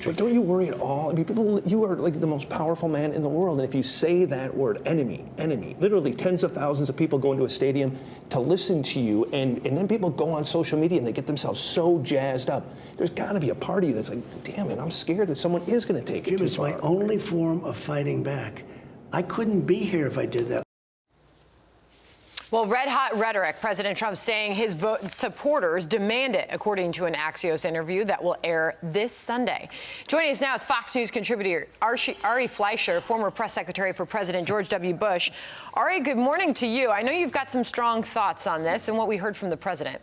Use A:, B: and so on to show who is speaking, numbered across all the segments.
A: But don't you worry at all? I mean, people, you are like the most powerful man in the world, and if you say that word, enemy, literally tens of thousands of people go into a stadium to listen to you, and then people go on social media and they get themselves so jazzed up. There's got to be a part of you that's like, damn it, I'm scared that someone is going to take it too far.
B: It's my only form of fighting back. I couldn't be here if I did that.
C: Well, red-hot rhetoric. President Trump saying his supporters demand it, according to an Axios interview that will air this Sunday. Joining us now is Fox News contributor Ari Fleischer, former press secretary for President George W. Bush. Ari, good morning to you. I know you've got some strong thoughts on this and what we heard from the president.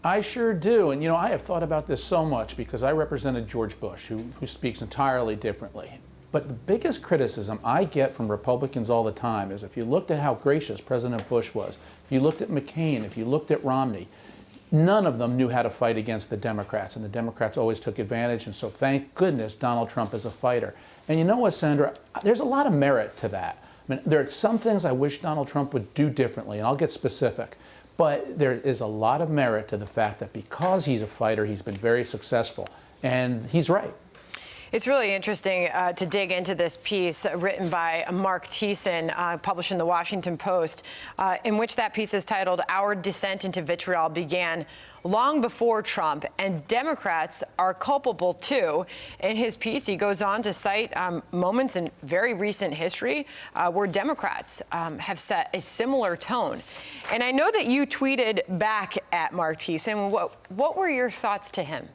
D: I sure do. And, you know, I have thought about this so much because I represented George Bush, who speaks entirely differently. But the biggest criticism I get from Republicans all the time is if you looked at how gracious President Bush was, if you looked at McCain, if you looked at Romney, none of them knew how to fight against the Democrats, and the Democrats always took advantage. And so thank goodness Donald Trump is a fighter. And you know what, Sandra? There's a lot of merit to that. I mean, there are some things I wish Donald Trump would do differently, and I'll get specific. But there is a lot of merit to the fact that because he's a fighter, he's been very successful. And he's right.
C: It's really interesting to dig into this piece written by Mark Thiessen, published in the Washington Post, in which that piece is titled, "Our Descent into Vitriol Began Long Before Trump, and Democrats Are Culpable Too." In his piece, he goes on to cite moments in very recent history where Democrats have set a similar tone. And I know that you tweeted back at Mark Thiessen. What were your thoughts to him?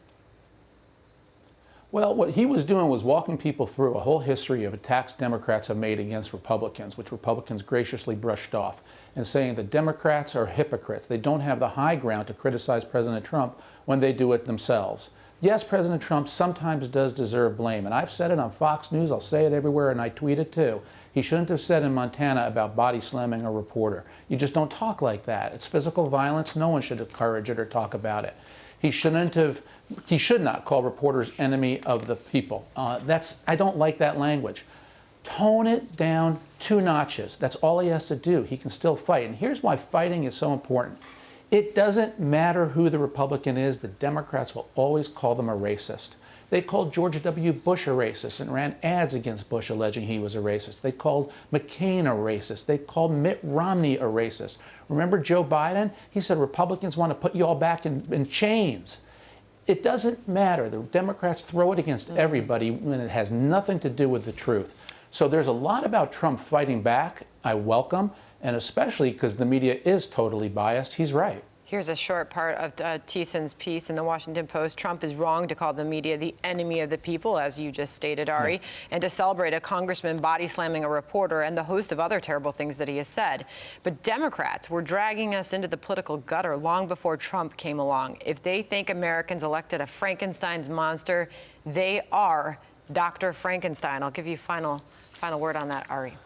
D: Well, what he was doing was walking people through a whole history of attacks Democrats have made against Republicans, which Republicans graciously brushed off, and saying that Democrats are hypocrites. They don't have the high ground to criticize President Trump when they do it themselves. Yes, President Trump sometimes does deserve blame, and I've said it on Fox News, I'll say it everywhere, and I tweet it too. He shouldn't have said in Montana about body slamming a reporter. You just don't talk like that. It's physical violence. No one should encourage it or talk about it. He should not call reporters enemy of the people. I don't like that language. Tone it down 2 notches. That's all he has to do. He can still fight. And here's why fighting is so important. It doesn't matter who the Republican is. The Democrats will always call them a racist. They called George W. Bush a racist and ran ads against Bush alleging he was a racist. They called McCain a racist. They called Mitt Romney a racist. Remember Joe Biden? He said Republicans want to put you all back in chains. It doesn't matter. The Democrats throw it against everybody when it has nothing to do with the truth. So there's a lot about Trump fighting back I welcome, and especially because the media is totally biased, he's right.
C: Here's a short part of Thiessen's piece in the Washington Post. Trump is wrong to call the media the enemy of the people, as you just stated, Ari, and to celebrate a congressman body slamming a reporter and the host of other terrible things that he has said. But Democrats were dragging us into the political gutter long before Trump came along. If they think Americans elected a Frankenstein's monster, they are Dr. Frankenstein. I'll give you final word on that, Ari.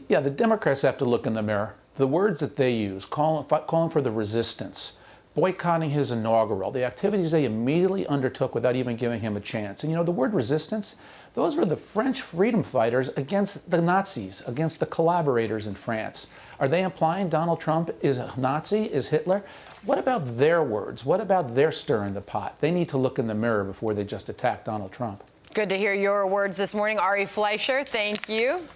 D: Yeah, the Democrats have to look in the mirror. The words that they use, calling for the resistance, boycotting his inaugural, the activities they immediately undertook without even giving him a chance. And you know, the word resistance, those were the French freedom fighters against the Nazis, against the collaborators in France. Are they implying Donald Trump is a Nazi, is Hitler? What about their words? What about their stirring the pot? They need to look in the mirror before they just attack Donald Trump.
C: Good to hear your words this morning, Ari Fleischer. Thank you.